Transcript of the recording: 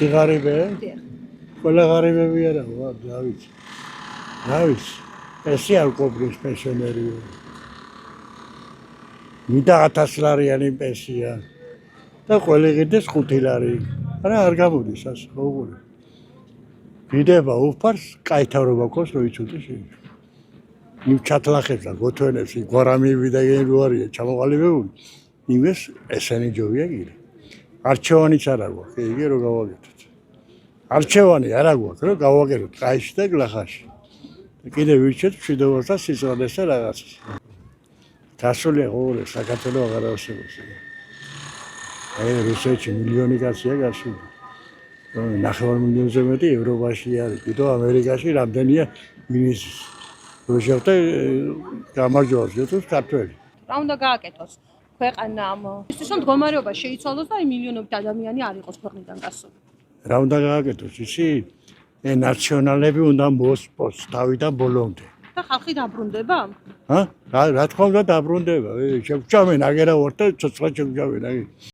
სიღარიბე? ყველა ღარიბები არა ვარ, დავით. ესე არ ყოფნის პენსიონერიო. მინდა 1000 ლარიანი პენსია და ყველი ღირდეს 5 ლარი. არა არ გამოდის ასე, ოღონდ. ვიდება უფარს, კაითარობა ქოს რო იცოდი შეიძლება. იმ ჩათლახებსა, გოთვენებს, გვარამიები და გენუარია ჩამოყალიბებული. იმეს ესენი ჯობია გირე. არჩევანიც არა გვაქვს, იგი რო გავაკეთოთ. არჩევანი არა გვაქვს, რომ გავაკეთოთ ყაიში და გლახაში. კიდე ვირჩეთ მშვიდობას და სიცოცხლეს და რაღაცას. გასულია ყოველე საქართველოს აღარ არსებობს. აი რუსეთში მილიონი კაცია გასული. 9 მილიონზე მეტი ევროპაში არის, კიდევ ამერიკაში რამდენია მინისტრის. როჟევტე გამარჯვებს ჯეთოს ქართველი. რა უნდა გააკეთოს ქვეყანამ? ისე რომ მდგომარეობა შეიცვალოს და აი მილიონობით ადამიანი არ იყოს ქვეყნიდან გასული. რა უნდა გააკეთოს ისი? ნაციონალები უნდა მოსპოს თავიდან ბოლომდე. და ხალხი დაბრუნდება? რა თქმა უნდა დაბრუნდება. შეგვჭამენ აგერა ვარ და ცოცხლად შეგვჭამენ.